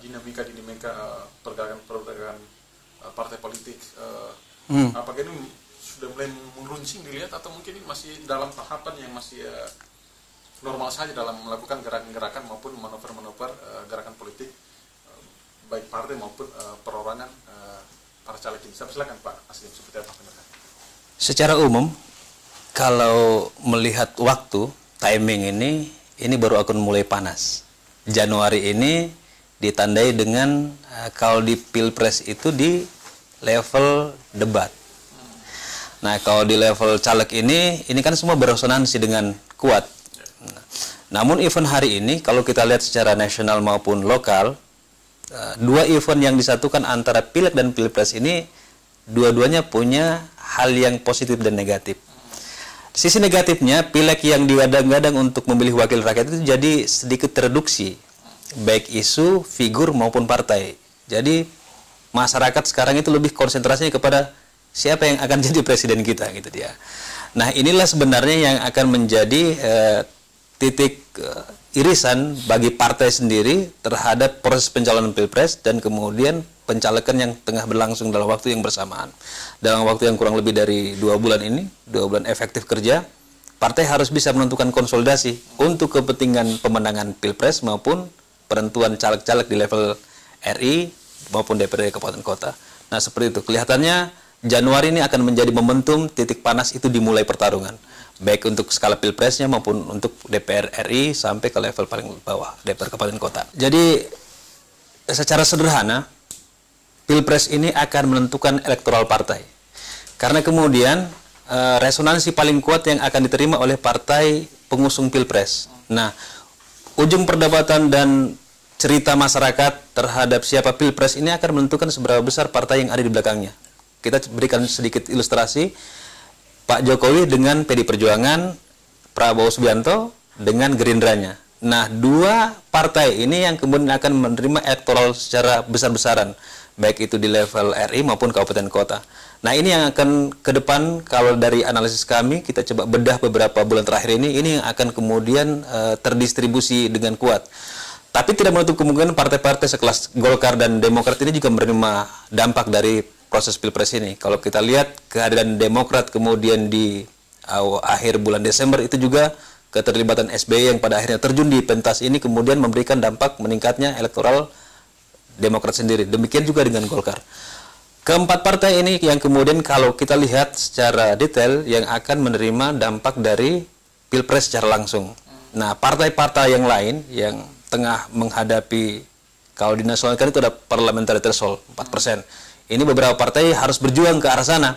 dinamika pergerakan partai politik. Apakah ini sudah mulai meruncing dilihat atau mungkin ini masih dalam tahapan yang masih normal saja dalam melakukan gerakan-gerakan maupun manuver-manuver gerakan politik baik partai maupun perorangan para caleg ini. Silakan Pak Aslim, seperti apa pendapat? Secara umum, kalau melihat waktu, timing ini baru akan mulai panas. Januari ini ditandai dengan kalau di Pilpres itu di level debat. Nah, kalau di level caleg ini kan semua beresonansi dengan kuat. Namun event hari ini, kalau kita lihat secara nasional maupun lokal, dua event yang disatukan antara Pileg dan Pilpres ini, dua-duanya punya hal yang positif dan negatif. Sisi negatifnya, Pileg yang digadang-gadang untuk memilih wakil rakyat itu jadi sedikit tereduksi, baik isu, figur maupun partai. Jadi masyarakat sekarang itu lebih konsentrasinya kepada siapa yang akan jadi presiden kita, gitu dia. Nah, inilah sebenarnya yang akan menjadi titik irisan bagi partai sendiri terhadap proses pencalonan Pilpres dan kemudian pencalekan yang tengah berlangsung dalam waktu yang bersamaan. Dalam waktu yang kurang lebih dari 2 bulan ini, 2 bulan efektif kerja, partai harus bisa menentukan konsolidasi untuk kepentingan pemenangan Pilpres maupun penentuan caleg-caleg di level RI maupun DPRD Kabupaten Kota. Nah, seperti itu. Kelihatannya Januari ini akan menjadi momentum titik panas itu dimulai pertarungan, baik untuk skala Pilpresnya maupun untuk DPR RI sampai ke level paling bawah, DPR Kabupaten Kota. Jadi secara sederhana, Pilpres ini akan menentukan elektoral partai. Karena kemudian resonansi paling kuat yang akan diterima oleh partai pengusung Pilpres. Nah, ujung perdebatan dan cerita masyarakat terhadap siapa Pilpres ini akan menentukan seberapa besar partai yang ada di belakangnya. Kita berikan sedikit ilustrasi. Pak Jokowi dengan PD Perjuangan, Prabowo Subianto dengan Gerindranya. Nah, dua partai ini yang kemudian akan menerima elektoral secara besar-besaran, baik itu di level RI maupun kabupaten kota. Nah, ini yang akan ke depan, kalau dari analisis kami, kita coba bedah beberapa bulan terakhir ini yang akan kemudian terdistribusi dengan kuat. Tapi tidak menutup kemungkinan partai-partai sekelas Golkar dan Demokrat ini juga menerima dampak dari proses Pilpres ini. Kalau kita lihat kehadiran Demokrat kemudian di akhir bulan Desember itu juga keterlibatan SBY yang pada akhirnya terjun di pentas ini kemudian memberikan dampak meningkatnya elektoral Demokrat sendiri. Demikian juga dengan Golkar. Keempat partai ini yang kemudian kalau kita lihat secara detail yang akan menerima dampak dari Pilpres secara langsung. Nah, partai-partai yang lain yang tengah menghadapi, kalau di nasional kan itu ada parliamentary threshold 4%. Ini beberapa partai harus berjuang ke arah sana.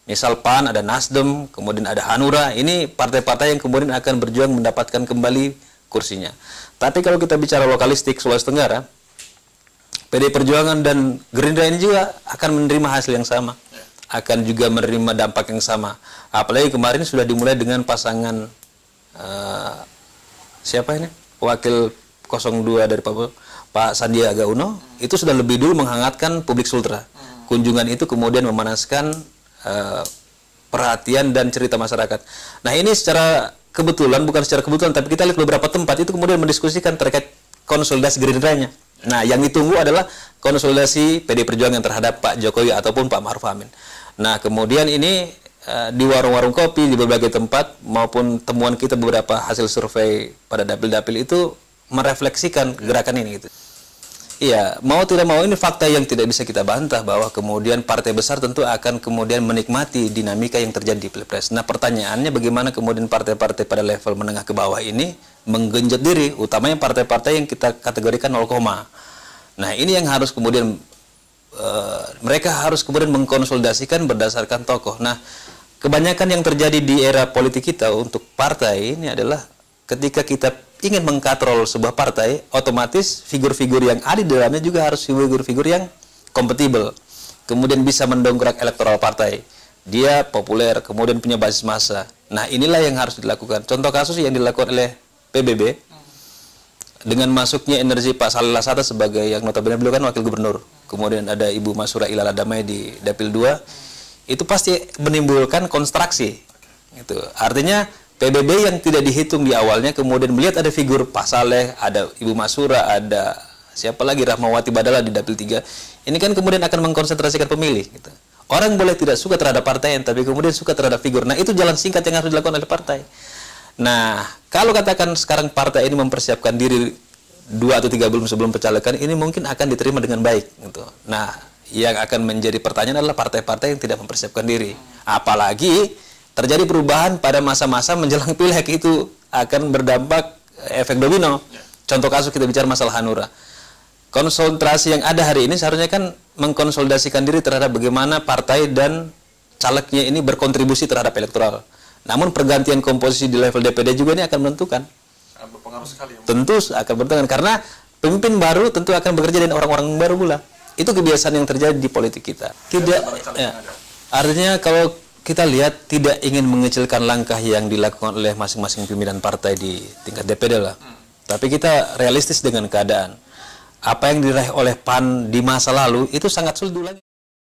Misal PAN, ada Nasdem, kemudian ada Hanura. Ini partai-partai yang kemudian akan berjuang mendapatkan kembali kursinya. Tapi kalau kita bicara lokalistik Sulawesi Tenggara, PD Perjuangan dan Gerindra ini juga akan menerima hasil yang sama. Akan juga menerima dampak yang sama. Apalagi kemarin sudah dimulai dengan pasangan siapa ini? Wakil 02 dari Pak Sandiaga Uno. Itu sudah lebih dulu menghangatkan publik Sultra. Kunjungan itu kemudian memanaskan perhatian dan cerita masyarakat. Nah, ini secara kebetulan, bukan secara kebetulan, tapi kita lihat beberapa tempat itu kemudian mendiskusikan terkait konsolidasi Gerindranya. Nah, yang ditunggu adalah konsolidasi PD Perjuangan terhadap Pak Jokowi ataupun Pak Ma'ruf Amin. Nah, kemudian ini di warung-warung kopi, di berbagai tempat, maupun temuan kita beberapa hasil survei pada dapil-dapil itu merefleksikan gerakan ini gitu. Iya, mau tidak mau ini fakta yang tidak bisa kita bantah bahwa kemudian partai besar tentu akan kemudian menikmati dinamika yang terjadi di Pilpres. Nah, pertanyaannya bagaimana kemudian partai-partai pada level menengah ke bawah ini menggenjot diri, utamanya partai-partai yang kita kategorikan 0, nah ini yang harus kemudian mereka harus kemudian mengkonsolidasikan berdasarkan tokoh. Nah, kebanyakan yang terjadi di era politik kita untuk partai ini adalah ketika kita ingin mengkatrol sebuah partai, otomatis figur-figur yang ada di dalamnya juga harus figur-figur yang kompatibel. Kemudian bisa mendongkrak elektoral partai. Dia populer, kemudian punya basis massa. Nah, inilah yang harus dilakukan. Contoh kasus yang dilakukan oleh PBB, dengan masuknya energi Pak Salih Lasata sebagai yang notabene beliau kan wakil gubernur. Kemudian ada Ibu Masura Ilala Damai di Dapil 2. Itu pasti menimbulkan konstruksi. Itu artinya PBB yang tidak dihitung di awalnya, kemudian melihat ada figur Pak Saleh, ada Ibu Masura, ada siapa lagi Rahmawati Badala di Dapil 3. Ini kan kemudian akan mengkonsentrasikan pemilih gitu. Orang boleh tidak suka terhadap partai, tapi kemudian suka terhadap figur. Nah, itu jalan singkat yang harus dilakukan oleh partai. Nah, kalau katakan sekarang partai ini mempersiapkan diri 2 atau 3 bulan sebelum pencalekan, ini mungkin akan diterima dengan baik gitu. Nah, yang akan menjadi pertanyaan adalah partai-partai yang tidak mempersiapkan diri. Apalagi terjadi perubahan pada masa-masa menjelang pileg, itu akan berdampak efek domino. Contoh kasus kita bicara masalah Hanura. Konsentrasi yang ada hari ini seharusnya kan mengkonsolidasikan diri terhadap bagaimana partai dan calegnya ini berkontribusi terhadap elektoral. Namun pergantian komposisi di level DPD juga ini akan menentukan. Berpengaruh sekali. Tentu akan menentukan, karena pemimpin baru tentu akan bekerja dengan orang-orang baru pula. Itu kebiasaan yang terjadi di politik kita. Tidak, artinya kalau kita lihat tidak ingin mengecilkan langkah yang dilakukan oleh masing-masing pimpinan partai di tingkat DPD lah. Tapi kita realistis dengan keadaan. Apa yang diraih oleh PAN di masa lalu itu sangat sulit diulangi.